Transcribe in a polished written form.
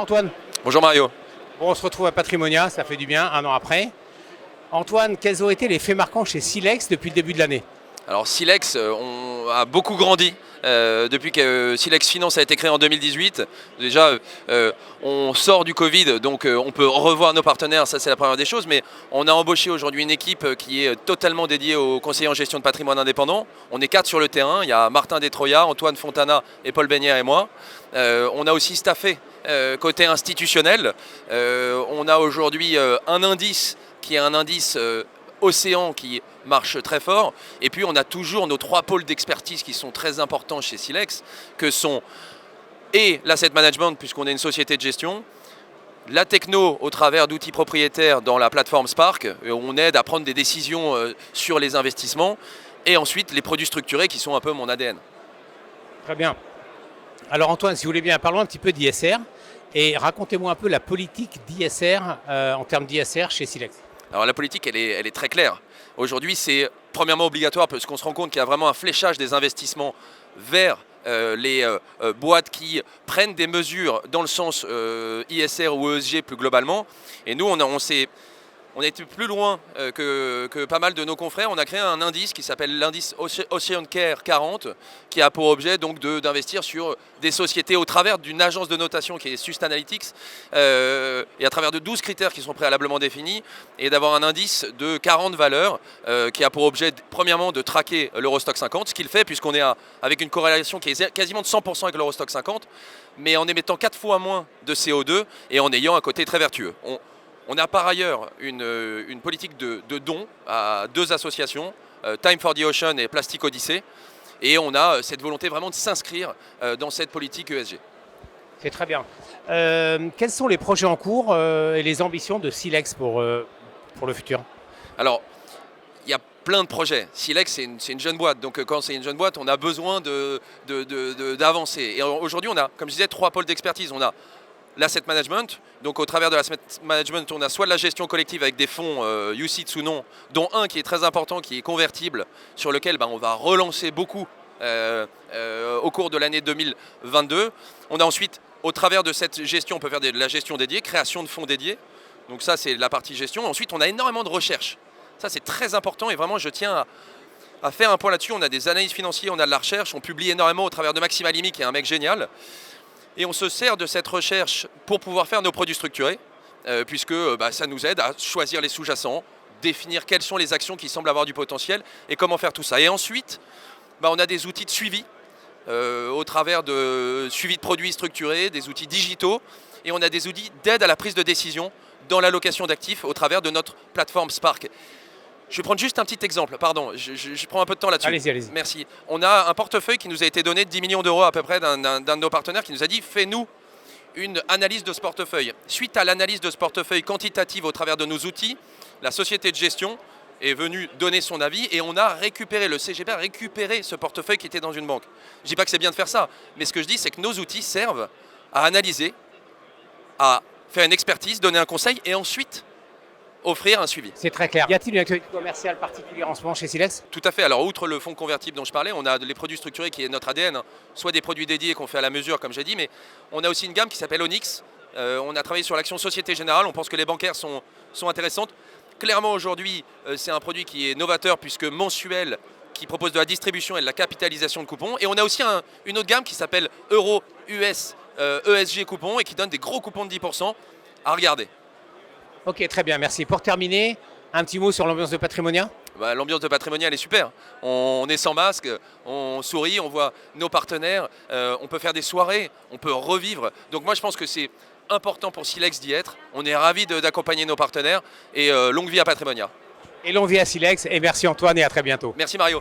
Antoine. Bonjour Mario. Bon, on se retrouve à Patrimonia, ça fait du bien, un an après. Antoine, quels ont été les faits marquants chez Silex depuis le début de l'année? Alors Silex a beaucoup grandi depuis que Silex Finance a été créé en 2018. Déjà, on sort du Covid, donc on peut revoir nos partenaires, ça c'est la première des choses. Mais on a embauché aujourd'hui une équipe qui est totalement dédiée aux conseillers en gestion de patrimoine indépendant. On est 4 sur le terrain, il y a Martin Destroyat, Antoine Fontana et Paul Beignère et moi. On a aussi staffé côté institutionnel. On a aujourd'hui un indice qui est un indice Océan qui marche très fort. Et puis on a toujours nos 3 pôles d'expertise qui sont très importants chez Silex, que sont l'asset management, puisqu'on est une société de gestion, la techno au travers d'outils propriétaires dans la plateforme Spark, où on aide à prendre des décisions sur les investissements, et ensuite les produits structurés qui sont un peu mon ADN. Très bien. Alors Antoine, si vous voulez bien, parlons un petit peu d'ISR et racontez-moi un peu la politique d'ISR en termes d'ISR chez Silex. Alors la politique, elle est très claire. Aujourd'hui, c'est premièrement obligatoire parce qu'on se rend compte qu'il y a vraiment un fléchage des investissements vers les boîtes qui prennent des mesures dans le sens ISR ou ESG plus globalement. Et nous, on a été plus loin que pas mal de nos confrères. On a créé un indice qui s'appelle l'indice Ocean Care 40, qui a pour objet donc d'investir sur des sociétés au travers d'une agence de notation qui est Sustainalytics, et à travers de 12 critères qui sont préalablement définis, et d'avoir un indice de 40 valeurs qui a pour objet premièrement de traquer l'Eurostoxx 50, ce qu'il fait puisqu'on est avec une corrélation qui est quasiment de 100% avec l'Eurostoxx 50, mais en émettant 4 fois moins de CO2 et en ayant un côté très vertueux. On a par ailleurs une politique de dons à 2 associations, Time for the Ocean et Plastic Odyssey, et on a cette volonté vraiment de s'inscrire dans cette politique ESG. C'est très bien. Quels sont les projets en cours et les ambitions de Silex pour le futur? Alors, il y a plein de projets. Silex, c'est une jeune boîte, donc quand c'est une jeune boîte, on a besoin d'avancer. Et aujourd'hui, on a, comme je disais, 3 pôles d'expertise. On a l'asset management, donc au travers de l'asset management, on a soit de la gestion collective avec des fonds UCITS ou non, dont un qui est très important, qui est convertible, sur lequel on va relancer beaucoup au cours de l'année 2022. On a ensuite, au travers de cette gestion, on peut faire de la gestion dédiée, création de fonds dédiés, donc ça c'est la partie gestion. Ensuite, on a énormément de recherche, ça c'est très important et vraiment je tiens à faire un point là-dessus. On a des analyses financières, on a de la recherche, on publie énormément au travers de Maxime Alimi qui est un mec génial. Et on se sert de cette recherche pour pouvoir faire nos produits structurés, puisque ça nous aide à choisir les sous-jacents, définir quelles sont les actions qui semblent avoir du potentiel et comment faire tout ça. Et ensuite, on a des outils de suivi, au travers de suivi de produits structurés, des outils digitaux, et on a des outils d'aide à la prise de décision dans l'allocation d'actifs au travers de notre plateforme Spark. Je vais prendre juste un petit exemple, pardon, je prends un peu de temps là-dessus. Allez-y. Merci. On a un portefeuille qui nous a été donné de 10 millions d'euros à peu près d'un de nos partenaires qui nous a dit « fais-nous une analyse de ce portefeuille ». Suite à l'analyse de ce portefeuille quantitative au travers de nos outils, la société de gestion est venue donner son avis et on a récupéré, le CGP a récupéré ce portefeuille qui était dans une banque. Je ne dis pas que c'est bien de faire ça, mais ce que je dis c'est que nos outils servent à analyser, à faire une expertise, donner un conseil et ensuite offrir un suivi. C'est très clair. Y a-t-il une activité commerciale particulière en ce moment chez Silex? Tout à fait. Alors, outre le fonds convertible dont je parlais, on a les produits structurés qui est notre ADN, soit des produits dédiés qu'on fait à la mesure, comme j'ai dit, mais on a aussi une gamme qui s'appelle Onyx. On a travaillé sur l'action Société Générale. On pense que les bancaires sont intéressantes. Clairement, aujourd'hui, c'est un produit qui est novateur puisque mensuel, qui propose de la distribution et de la capitalisation de coupons. Et on a aussi une autre gamme qui s'appelle Euro US ESG coupons et qui donne des gros coupons de 10% à regarder. Ok, très bien, merci. Pour terminer, un petit mot sur l'ambiance de Patrimonia? L'ambiance de Patrimonia, elle est super. On est sans masque, on sourit, on voit nos partenaires, on peut faire des soirées, on peut revivre. Donc moi, je pense que c'est important pour Silex d'y être. On est ravis d'accompagner nos partenaires et longue vie à Patrimonia. Et longue vie à Silex et merci Antoine et à très bientôt. Merci Mario.